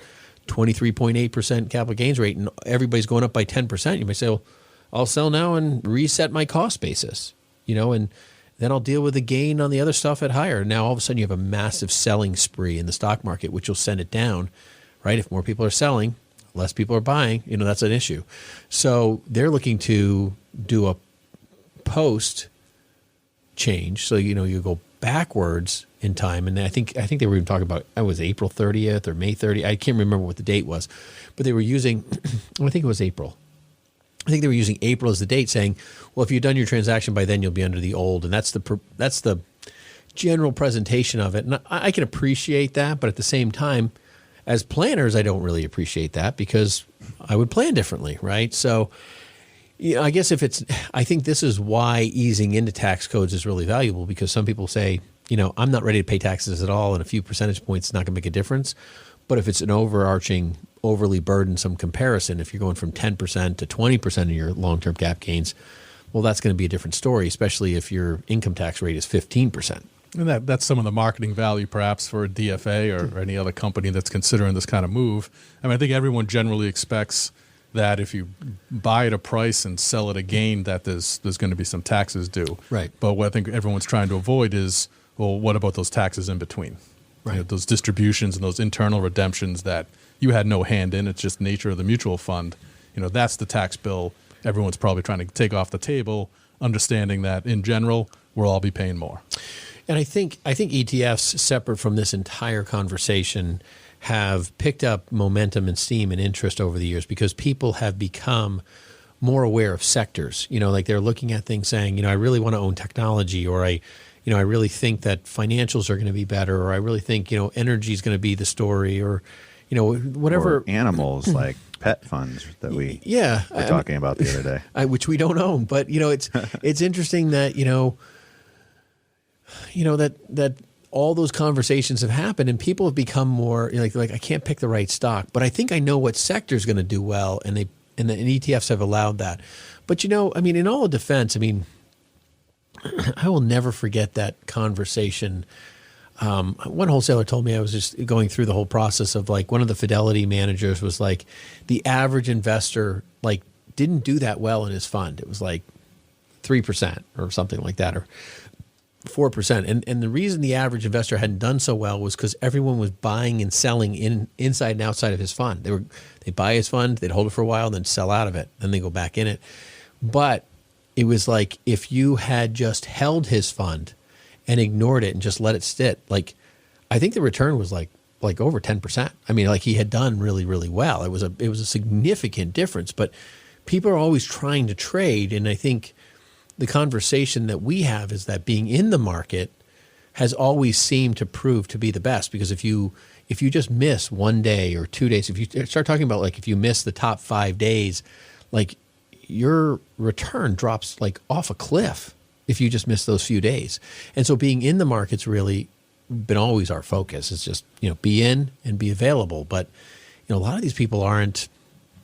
23.8% capital gains rate, and everybody's going up by 10%. You may say, well, I'll sell now and reset my cost basis, and then I'll deal with the gain on the other stuff at higher. Now, all of a sudden, you have a massive selling spree in the stock market, which will send it down, right? If more people are selling, less people are buying, that's an issue. So they're looking to do a post change. So, you go backwards in time. And I think they were even talking about, it was April 30th or May 30th. I can't remember what the date was, but they were using, I think it was April. I think they were using April as the date, saying, well, if you've done your transaction by then, you'll be under the old. And that's the general presentation of it. And I can appreciate that. But at the same time, as planners, I don't really appreciate that because I would plan differently, right? So, I guess I think this is why easing into tax codes is really valuable, because some people say, I'm not ready to pay taxes at all, and a few percentage points is not going to make a difference. But if it's an overarching, overly burdensome comparison, if you're going from 10% to 20% of your long-term cap gains, well, that's going to be a different story, especially if your income tax rate is 15%. And that's some of the marketing value, perhaps, for a DFA or any other company that's considering this kind of move. I think everyone generally expects that if you buy at a price and sell at a gain, that there's going to be some taxes due. Right. But what I think everyone's trying to avoid is, well, what about those taxes in between? Right. Those distributions and those internal redemptions that you had no hand in. It's just nature of the mutual fund. That's the tax bill everyone's probably trying to take off the table, understanding that in general, we'll all be paying more. And I think ETFs, separate from this entire conversation, have picked up momentum and steam and interest over the years because people have become more aware of sectors. Like they're looking at things saying, I really want to own technology, or I really think that financials are going to be better, or I really think, energy is going to be the story, or, whatever. Or animals like pet funds that we were talking about the other day. Which we don't own. But, it's interesting that, that all those conversations have happened and people have become more like I can't pick the right stock, but I think I know what sector is going to do well, and ETFs have allowed that. But in all defense, I will never forget that conversation. One wholesaler told me, I was just going through the whole process of one of the Fidelity managers was like, the average investor didn't do that well in his fund. It was 3% or something like that, or 4%. And the reason the average investor hadn't done so well was because everyone was buying and selling inside and outside of his fund. They'd buy his fund, they'd hold it for a while, then sell out of it, then they go back in it. But it was like if you had just held his fund and ignored it and just let it sit, I think the return was like over 10%. He had done really, really well. It was a significant difference. But people are always trying to trade, and I think the conversation that we have is that being in the market has always seemed to prove to be the best, because if you just miss 1 day or 2 days, if you start talking about if you miss the top 5 days, your return drops off a cliff if you just miss those few days. And so being in the market's really been always our focus. It's just, be in and be available. But, a lot of these people aren't,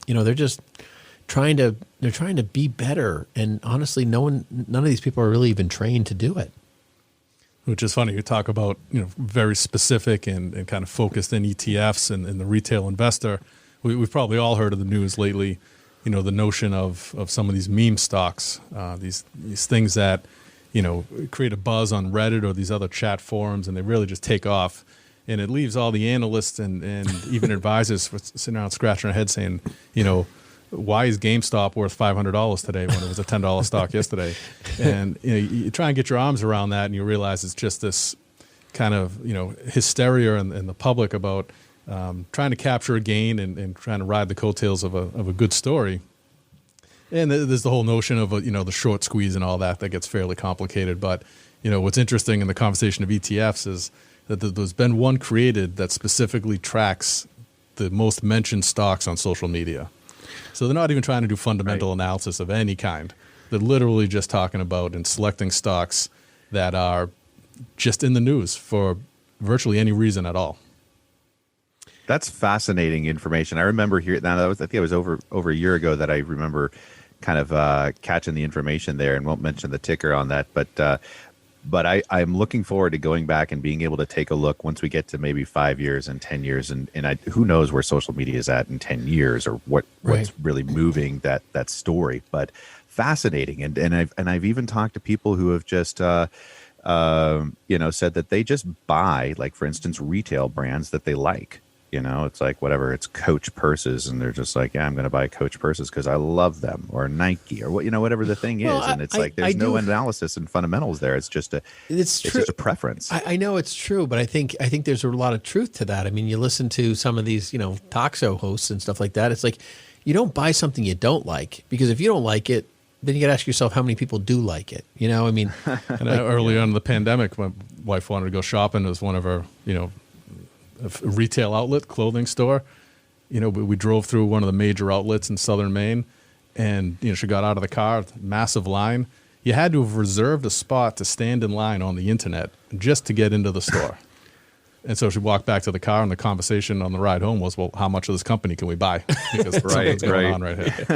they're just trying to be better. And honestly, none of these people are really even trained to do it. Which is funny. You talk about, very specific and kind of focused in ETFs and the retail investor. We've probably all heard of the news lately, the notion of some of these meme stocks, these things that, create a buzz on Reddit or these other chat forums, and they really just take off. And it leaves all the analysts and even advisors sitting around scratching their heads saying, why is GameStop worth $500 today when it was a $10 stock yesterday? And you try and get your arms around that, and you realize it's just this kind of hysteria in the public about trying to capture a gain and trying to ride the coattails of a good story. And there's the whole notion of the short squeeze and all that gets fairly complicated. But what's interesting in the conversation of ETFs is that there's been one created that specifically tracks the most mentioned stocks on social media. So they're not even trying to do fundamental analysis of any kind. They're literally just talking about and selecting stocks that are just in the news for virtually any reason at all. That's fascinating information. I remember here now. I think it was over a year ago that I remember kind of catching the information there, and won't mention the ticker on that. But I'm looking forward to going back and being able to take a look once we get to maybe 5 years and 10 years, and who knows where social media is at in 10 years or what's really moving that story. But fascinating, and I've even talked to people who have just said that they just buy, like, for instance, retail brands that they like. It's like whatever, it's Coach purses, and they're just like, yeah, I'm going to buy Coach purses because I love them, or Nike, or whatever the thing is. And it's there's no analysis and fundamentals there. It's just it's just a preference. I know it's true, but I think there's a lot of truth to that. I mean, you listen to some of these, talk show hosts and stuff like that. It's like, you don't buy something you don't like, because if you don't like it, then you got to ask yourself how many people do like it. I mean, and early on in the pandemic, my wife wanted to go shopping. It was one of her, a retail outlet, clothing store. We drove through one of the major outlets in southern Maine, and she got out of the car, massive line. You had to have reserved a spot to stand in line on the internet just to get into the store. And so she walked back to the car, and the conversation on the ride home was, well, how much of this company can we buy? Because something's going on right here.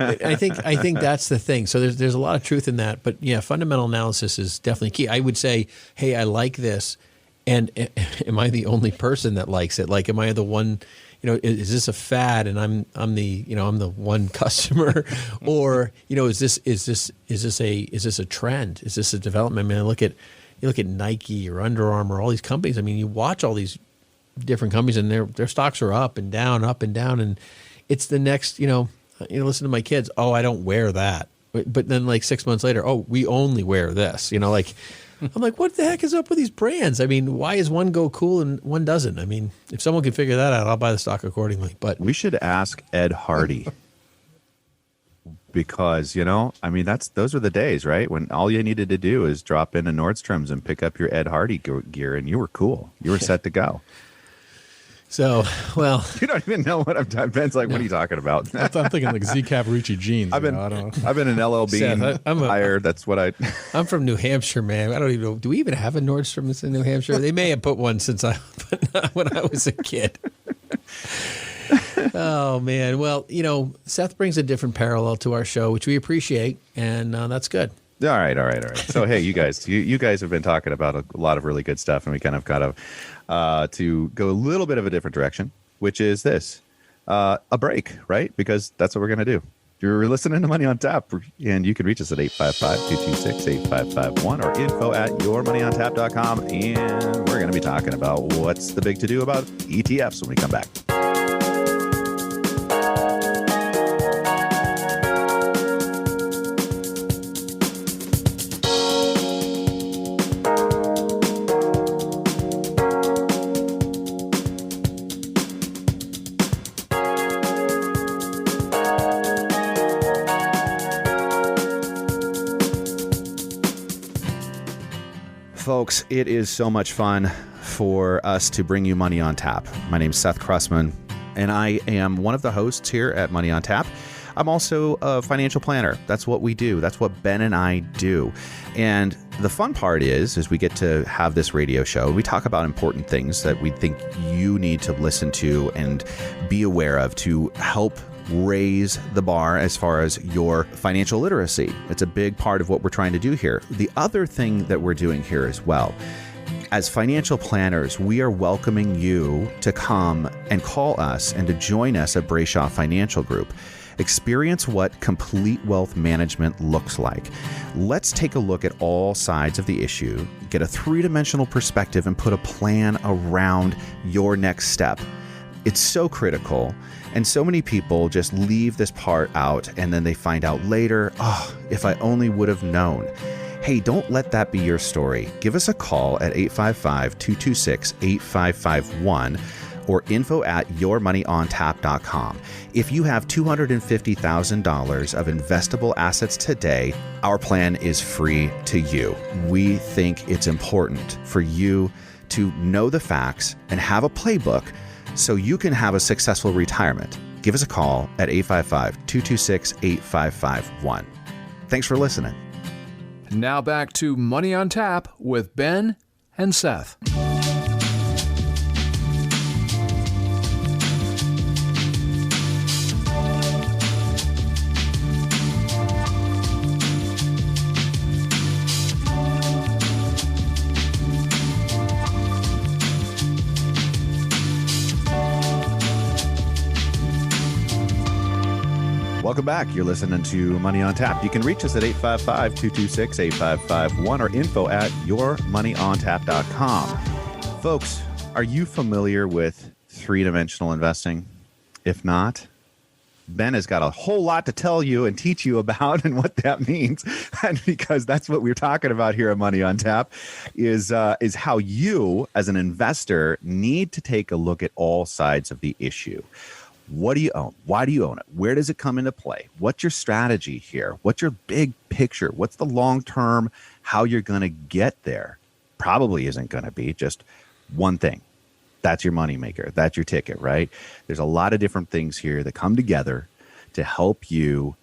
I think that's the thing. So there's a lot of truth in that. But yeah, fundamental analysis is definitely key. I would say, hey, I like this. And am I the only person that likes it? Like, am I the one, is this a fad and I'm the one customer, or, is this a trend? Is this a development? I mean, you look at Nike or Under Armour, all these companies. I mean, you watch all these different companies, and their stocks are up and down, and it's the next, listen to my kids. Oh, I don't wear that. But then like 6 months later, oh, we only wear this, I'm like, what the heck is up with these brands? I mean, why is one go cool and one doesn't? I mean, if someone can figure that out, I'll buy the stock accordingly. But we should ask Ed Hardy, because, those are the days, right? When all you needed to do is drop into Nordstrom's and pick up your Ed Hardy gear, and you were cool. You were set to go. So, well, you don't even know what I'm talking. Ben's like, what are you talking about? I'm thinking like Z Cavaricci jeans. I've been an LL Bean buyer. That's what I'm from New Hampshire, man. I don't even know. Do we even have a Nordstrom's in New Hampshire? They may have put one but not when I was a kid. Oh man. Well, Seth brings a different parallel to our show, which we appreciate, and that's good. All right. So, hey, you guys have been talking about a lot of really good stuff, and we kind of got to go a little bit of a different direction, which is this, a break, right? Because that's what we're going to do. You're listening to Money on Tap, and you can reach us at 855-226-8551 or info@yourmoneyontap.com, and we're going to be talking about what's the big to-do about ETFs when we come back. Folks, it is so much fun for us to bring you Money on Tap. My name's Seth Kressman, and I am one of the hosts here at Money on Tap. I'm also a financial planner. That's what we do. That's what Ben and I do. And the fun part is we get to have this radio show. We talk about important things that we think you need to listen to and be aware of to help raise the bar as far as your financial literacy. It's a big part of what we're trying to do here. The other thing that we're doing here as well, as financial planners, we are welcoming you to come and call us and to join us at Brayshaw Financial Group. Experience what complete wealth management looks like. Let's take a look at all sides of the issue, get a three-dimensional perspective, and put a plan around your next step. It's so critical. And so many people just leave this part out, and then they find out later, oh, if I only would have known. Hey, don't let that be your story. Give us a call at 855-226-8551 or info@yourmoneyontap.com. If you have $250,000 of investable assets today, our plan is free to you. We think it's important for you to know the facts and have a playbook so you can have a successful retirement. Give us a call at 855-226-8551. Thanks for listening. Now back to Money on Tap with Ben and Seth. Welcome back. You're listening to Money on Tap. You can reach us at 855-226-8551 or info@yourmoneyontap.com. Folks, are you familiar with three-dimensional investing? If not, Ben has got a whole lot to tell you and teach you about and what that means. And because that's what we're talking about here at Money on Tap is how you as an investor need to take a look at all sides of the issue. What do you own? Why do you own it? Where does it come into play? What's your strategy here? What's your big picture? What's the long term? How you're going to get there? Probably isn't going to be just one thing. That's your moneymaker. That's your ticket, right? There's a lot of different things here that come together to help you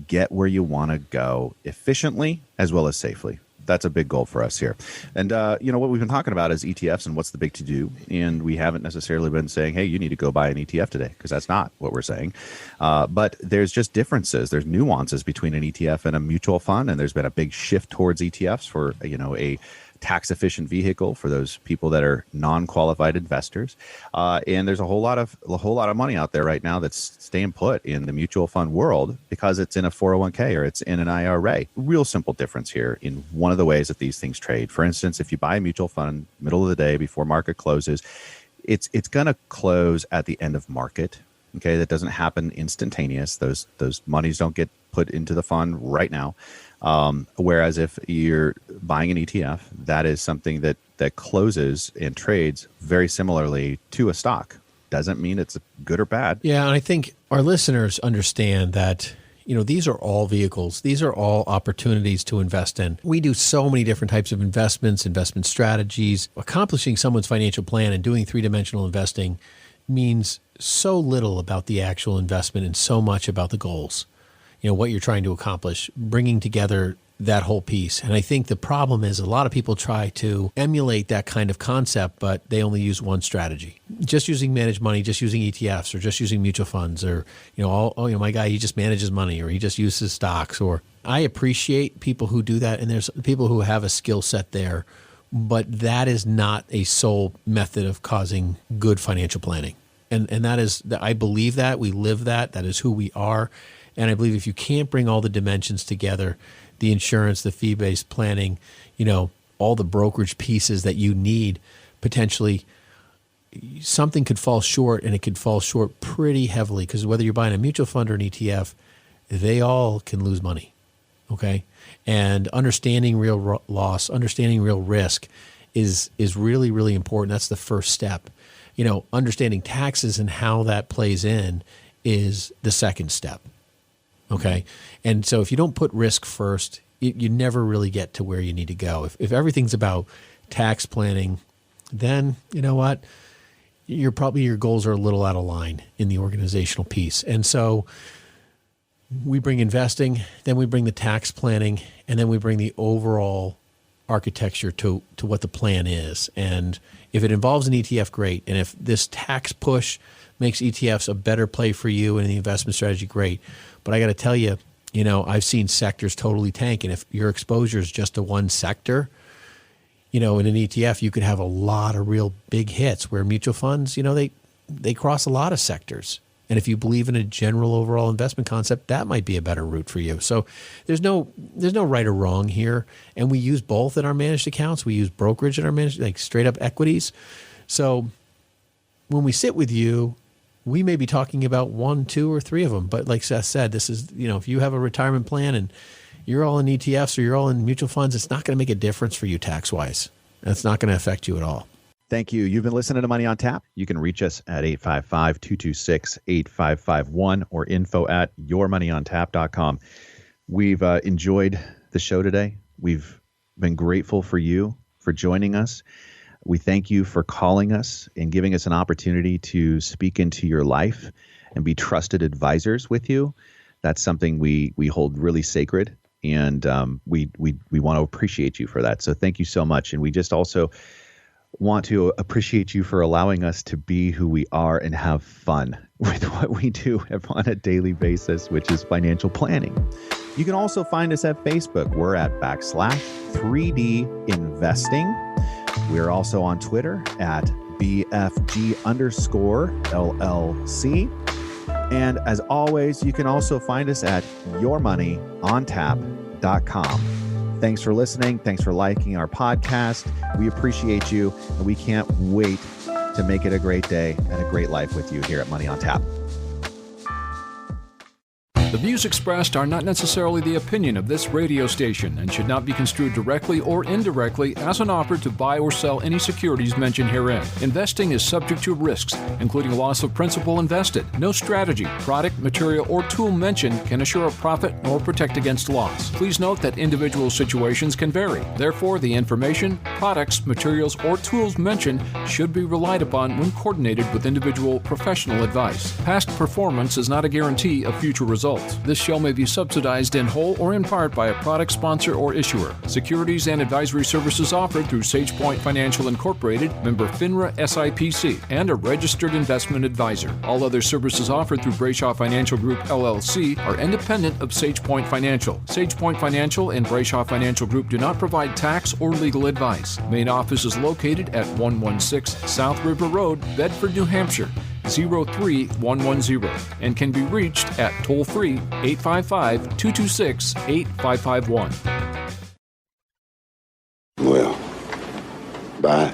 get where you want to go efficiently as well as safely. That's a big goal for us here. And, what we've been talking about is ETFs and what's the big to do. And we haven't necessarily been saying, hey, you need to go buy an ETF today, because that's not what we're saying. But there's just differences. There's nuances between an ETF and a mutual fund. And there's been a big shift towards ETFs for, a tax efficient vehicle for those people that are non-qualified investors. And there's a whole lot of money out there right now that's staying put in the mutual fund world because it's in a 401k or it's in an IRA. Real simple difference here in one of the ways that these things trade. For instance, if you buy a mutual fund middle of the day before market closes, it's going to close at the end of market. Okay, that doesn't happen instantaneous. Those monies don't get put into the fund right now. Whereas if you're buying an ETF, that is something that closes and trades very similarly to a stock. Doesn't mean it's good or bad. Yeah, and I think our listeners understand that, these are all vehicles. These are all opportunities to invest in. We do so many different types of investments, investment strategies. Accomplishing someone's financial plan and doing three-dimensional investing means so little about the actual investment and so much about the goals. What you're trying to accomplish, bringing together that whole piece. And I think the problem is a lot of people try to emulate that kind of concept, but they only use one strategy. Just using managed money, just using ETFs, or just using mutual funds, or, my guy, he just manages money, or he just uses stocks. Or I appreciate people who do that, and there's people who have a skill set there, but that is not a sole method of causing good financial planning. And that is, I believe that, we live that is who we are. And I believe if you can't bring all the dimensions together, the insurance, the fee-based planning, all the brokerage pieces that you need, potentially something could fall short, and it could fall short pretty heavily, because whether you're buying a mutual fund or an ETF, they all can lose money, okay? And understanding real loss, understanding real risk is really, really important. That's the first step. Understanding taxes and how that plays in is the second step. Okay. And so if you don't put risk first, you never really get to where you need to go. If everything's about tax planning, then you know what? Your goals are a little out of line in the organizational piece. And so we bring investing, then we bring the tax planning, and then we bring the overall architecture to what the plan is. And if it involves an ETF, great. And if this tax push makes ETFs a better play for you and the investment strategy, great. But I got to tell you, I've seen sectors totally tank. And if your exposure is just to one sector, in an ETF, you could have a lot of real big hits, where mutual funds, they cross a lot of sectors. And if you believe in a general overall investment concept, that might be a better route for you. So there's no right or wrong here. And we use both in our managed accounts. We use brokerage in our managed, like straight up equities. So when we sit with you, we may be talking about 1, 2, or 3 of them. But like Seth said, this is, if you have a retirement plan and you're all in ETFs or you're all in mutual funds, it's not going to make a difference for you tax-wise. That's not going to affect you at all. Thank you. You've been listening to Money on Tap. You can reach us at 855-226-8551 or info@yourmoneyontap.com. We've enjoyed the show today. We've been grateful for you for joining us. We thank you for calling us and giving us an opportunity to speak into your life and be trusted advisors with you. That's something we hold really sacred, and we want to appreciate you for that. So thank you so much. And we just also want to appreciate you for allowing us to be who we are and have fun with what we do on a daily basis, which is financial planning. You can also find us at Facebook. We're at /3D Investing. We're also on Twitter at BFG_LLC. And as always, you can also find us at yourmoneyontap.com. Thanks for listening. Thanks for liking our podcast. We appreciate you, and we can't wait to make it a great day and a great life with you here at Money on Tap. The views expressed are not necessarily the opinion of this radio station and should not be construed directly or indirectly as an offer to buy or sell any securities mentioned herein. Investing is subject to risks, including loss of principal invested. No strategy, product, material, or tool mentioned can assure a profit nor protect against loss. Please note that individual situations can vary. Therefore, the information, products, materials, or tools mentioned should be relied upon when coordinated with individual professional advice. Past performance is not a guarantee of future results. This show may be subsidized in whole or in part by a product sponsor or issuer. Securities and advisory services offered through SagePoint Financial Incorporated, member FINRA SIPC, and a registered investment advisor. All other services offered through Brayshaw Financial Group LLC are independent of SagePoint Financial. SagePoint Financial and Brayshaw Financial Group do not provide tax or legal advice. Main office is located at 116 South River Road, Bedford, New Hampshire, 03110, and can be reached at toll-free 855-226-8551. Well, bye.